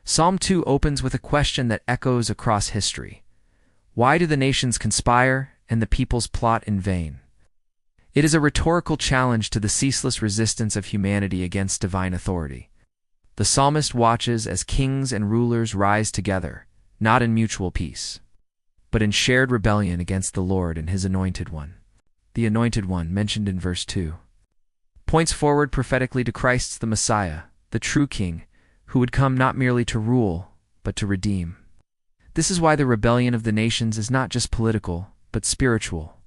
Psalm 2 opens with a question that echoes across history. Why do the nations conspire and the peoples plot in vain? It is a rhetorical challenge to the ceaseless resistance of humanity against divine authority. The psalmist watches as kings and rulers rise together, not in mutual peace, but in shared rebellion against the Lord and his anointed one. The anointed one, mentioned in verse 2, points forward prophetically to Christ the Messiah, the true king, who would come not merely to rule, but to redeem. This is why the rebellion of the nations is not just political, but spiritual.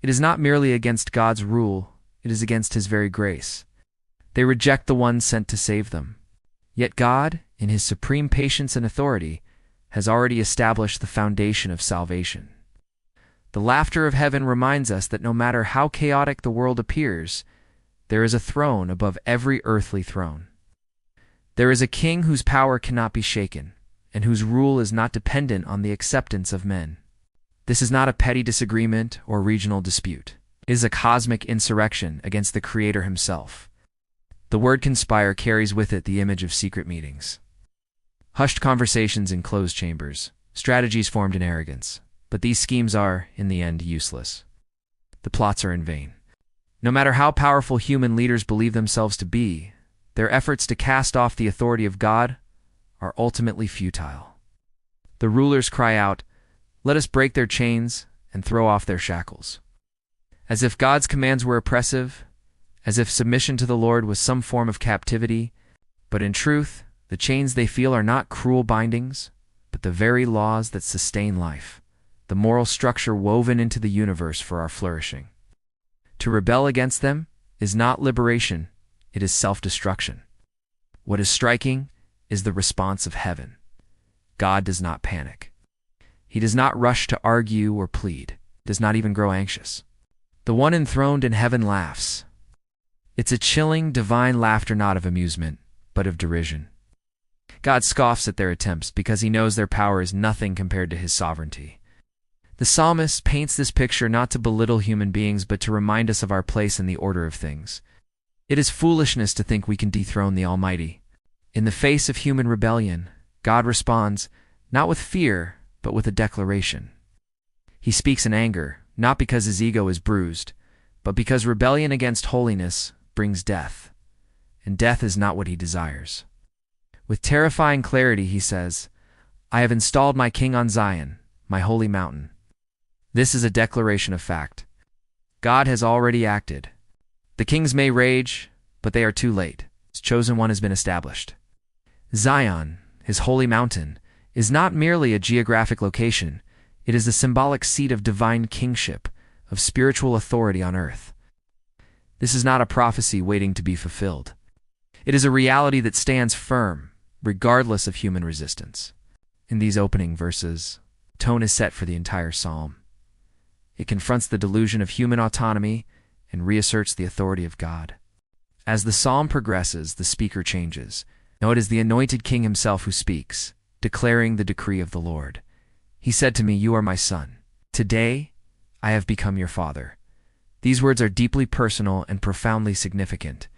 It is not merely against God's rule, it is against his very grace. They reject the one sent to save them. Yet God, in his supreme patience and authority, has already established the foundation of salvation. The laughter of heaven reminds us that no matter how chaotic the world appears, there is a throne above every earthly throne. There is a king whose power cannot be shaken, and whose rule is not dependent on the acceptance of men. This is not a petty disagreement or regional dispute. It is a cosmic insurrection against the Creator himself. The word conspire carries with it the image of secret meetings. Hushed conversations in closed chambers, strategies formed in arrogance. But these schemes are, in the end, useless. The plots are in vain. No matter how powerful human leaders believe themselves to be, their efforts to cast off the authority of God are ultimately futile. The rulers cry out, "Let us break their chains and throw off their shackles." As if God's commands were oppressive, as if submission to the Lord was some form of captivity, but in truth, the chains they feel are not cruel bindings, but the very laws that sustain life, the moral structure woven into the universe for our flourishing. To rebel against them is not liberation, it is self-destruction. What is striking is the response of heaven. God does not panic. He does not rush to argue or plead, does not even grow anxious. The one enthroned in heaven laughs. It's a chilling, divine laughter not of amusement, but of derision. God scoffs at their attempts because he knows their power is nothing compared to his sovereignty. The psalmist paints this picture not to belittle human beings but to remind us of our place in the order of things. It is foolishness to think we can dethrone the Almighty. In the face of human rebellion, God responds, not with fear, but with a declaration. He speaks in anger, not because his ego is bruised, but because rebellion against holiness brings death, and death is not what he desires. With terrifying clarity he says, "I have installed my king on Zion, my holy mountain." This is a declaration of fact. God has already acted. The kings may rage, but they are too late. His chosen one has been established. Zion, his holy mountain, is not merely a geographic location. It is the symbolic seat of divine kingship, of spiritual authority on earth. This is not a prophecy waiting to be fulfilled. It is a reality that stands firm, regardless of human resistance. In these opening verses, tone is set for the entire psalm. It confronts the delusion of human autonomy and reasserts the authority of God. As the psalm progresses, the speaker changes. Now it is the anointed king himself who speaks, declaring the decree of the Lord. He said to me, "You are my son. Today I have become your father." These words are deeply personal and profoundly significant.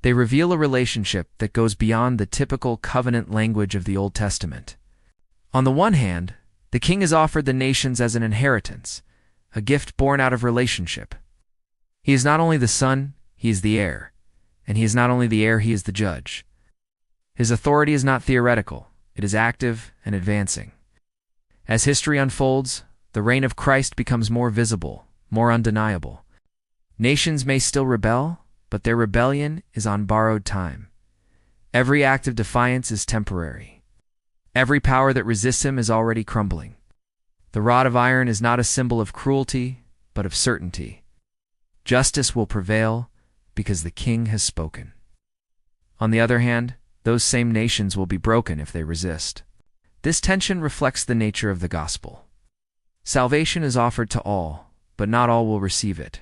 They reveal a relationship that goes beyond the typical covenant language of the Old Testament. On the one hand, the king is offered the nations as an inheritance, a gift born out of relationship. He is not only the son, he is the heir. And he is not only the heir, he is the judge. His authority is not theoretical, it is active and advancing. As history unfolds, the reign of Christ becomes more visible, more undeniable. Nations may still rebel, but their rebellion is on borrowed time. Every act of defiance is temporary. Every power that resists him is already crumbling. The rod of iron is not a symbol of cruelty, but of certainty. Justice will prevail because the king has spoken. On the other hand, those same nations will be broken if they resist. This tension reflects the nature of the gospel. Salvation is offered to all, but not all will receive it.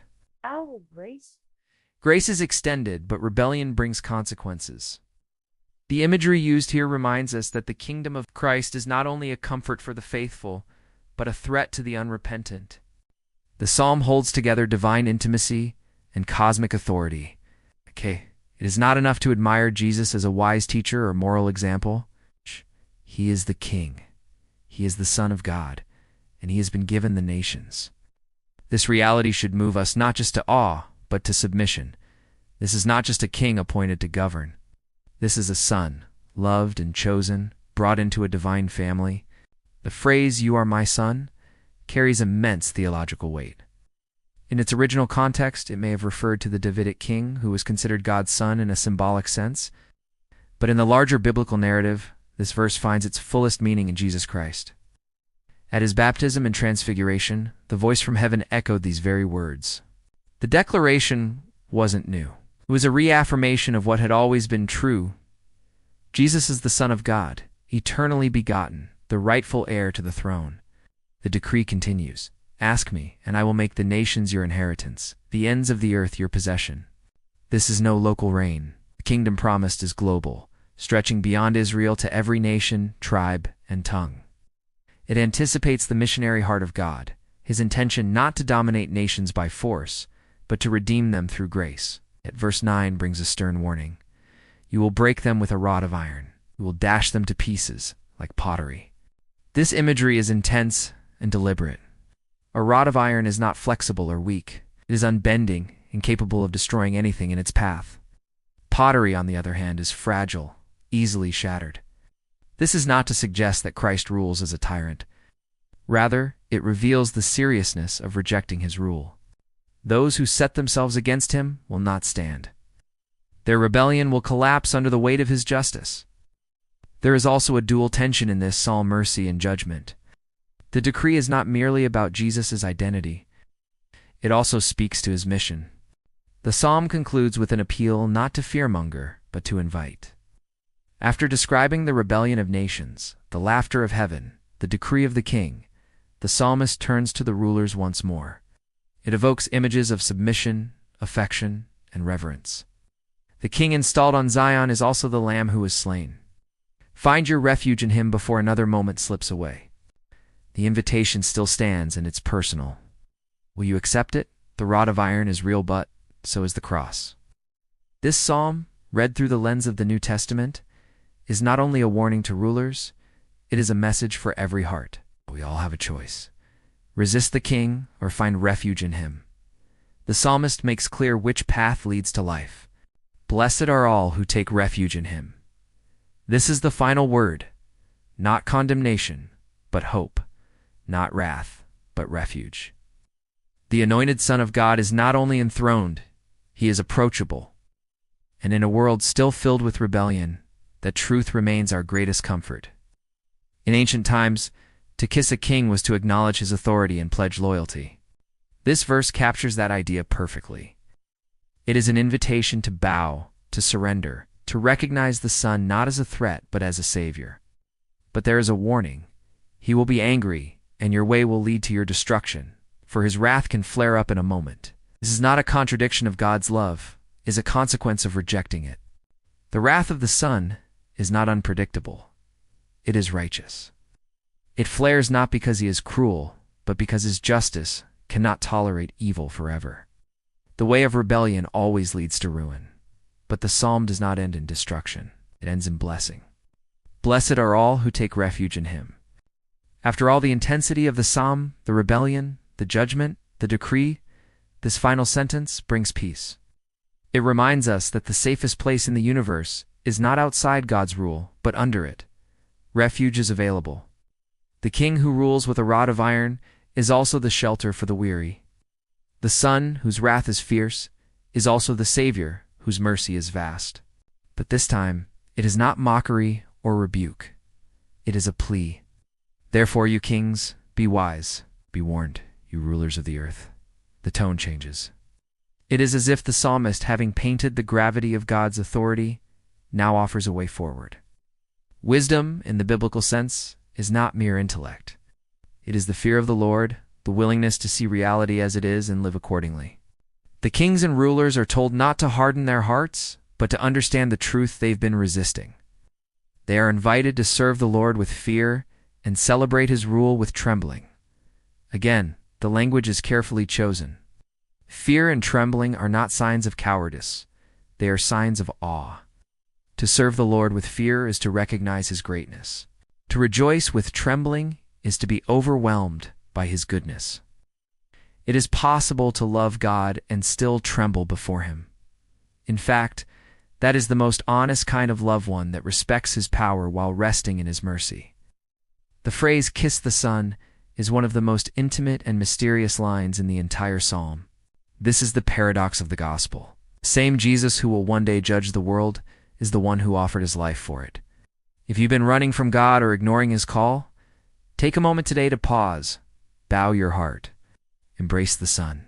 Grace is extended, but rebellion brings consequences. The imagery used here reminds us that the kingdom of Christ is not only a comfort for the faithful, but a threat to the unrepentant. The psalm holds together divine intimacy and cosmic authority. It is not enough to admire Jesus as a wise teacher or moral example. He is the King. He is the Son of God, and he has been given the nations. This reality should move us not just to awe, but to submission. This is not just a king appointed to govern. This is a son, loved and chosen, brought into a divine family. The phrase, "You are my son," carries immense theological weight. In its original context, it may have referred to the Davidic king, who was considered God's son in a symbolic sense. But in the larger biblical narrative, this verse finds its fullest meaning in Jesus Christ. At his baptism and transfiguration, the voice from heaven echoed these very words. The declaration wasn't new. It was a reaffirmation of what had always been true. Jesus is the Son of God, eternally begotten, the rightful heir to the throne. The decree continues, "Ask me, and I will make the nations your inheritance, the ends of the earth your possession." This is no local reign. The kingdom promised is global, stretching beyond Israel to every nation, tribe, and tongue. It anticipates the missionary heart of God, his intention not to dominate nations by force, but to redeem them through grace. Yet verse 9 brings a stern warning. "You will break them with a rod of iron. You will dash them to pieces like pottery." This imagery is intense and deliberate. A rod of iron is not flexible or weak. It is unbending, incapable of destroying anything in its path. Pottery, on the other hand, is fragile, easily shattered. This is not to suggest that Christ rules as a tyrant. Rather, it reveals the seriousness of rejecting his rule. Those who set themselves against him will not stand. Their rebellion will collapse under the weight of his justice. There is also a dual tension in this psalm: mercy and judgment. The decree is not merely about Jesus' identity. It also speaks to his mission. The psalm concludes with an appeal not to fearmonger, but to invite. After describing the rebellion of nations, the laughter of heaven, the decree of the king, the psalmist turns to the rulers once more. It evokes images of submission, affection, and reverence. The king installed on Zion is also the lamb who was slain. Find your refuge in him before another moment slips away. The invitation still stands, and it's personal. Will you accept it? The rod of iron is real, but so is the cross. This psalm, read through the lens of the New Testament, is not only a warning to rulers, it is a message for every heart. We all have a choice. Resist the king or find refuge in him. The psalmist makes clear which path leads to life. Blessed are all who take refuge in him. This is the final word. Not condemnation, but hope. Not wrath, but refuge. The anointed Son of God is not only enthroned, he is approachable. And in a world still filled with rebellion, that truth remains our greatest comfort. In ancient times, to kiss a king was to acknowledge his authority and pledge loyalty. This verse captures that idea perfectly. It is an invitation to bow, to surrender, to recognize the Son not as a threat but as a savior. But there is a warning. He will be angry, and your way will lead to your destruction, for his wrath can flare up in a moment. This is not a contradiction of God's love, it is a consequence of rejecting it. The wrath of the Son is not unpredictable. It is righteous. It flares not because he is cruel, but because his justice cannot tolerate evil forever. The way of rebellion always leads to ruin, but the psalm does not end in destruction. It ends in blessing. Blessed are all who take refuge in him. After all the intensity of the psalm, the rebellion, the judgment, the decree, this final sentence brings peace. It reminds us that the safest place in the universe is not outside God's rule, but under it. Refuge is available. The king who rules with a rod of iron is also the shelter for the weary. The Son, whose wrath is fierce, is also the Savior, whose mercy is vast. But this time, it is not mockery or rebuke. It is a plea. Therefore, you kings, be wise, be warned, you rulers of the earth. The tone changes. It is as if the psalmist, having painted the gravity of God's authority, now offers a way forward. Wisdom, in the biblical sense, is not mere intellect. It is the fear of the Lord, the willingness to see reality as it is and live accordingly. The kings and rulers are told not to harden their hearts, but to understand the truth they've been resisting. They are invited to serve the Lord with fear and celebrate his rule with trembling. Again, the language is carefully chosen. Fear and trembling are not signs of cowardice. They are signs of awe. To serve the Lord with fear is to recognize his greatness. To rejoice with trembling is to be overwhelmed by his goodness. It is possible to love God and still tremble before him. In fact, that is the most honest kind of love, one that respects his power while resting in his mercy. The phrase "kiss the Son" is one of the most intimate and mysterious lines in the entire psalm. This is the paradox of the gospel. The same Jesus who will one day judge the world is the one who offered his life for it. If you've been running from God or ignoring his call, take a moment today to pause, bow your heart, embrace the Son.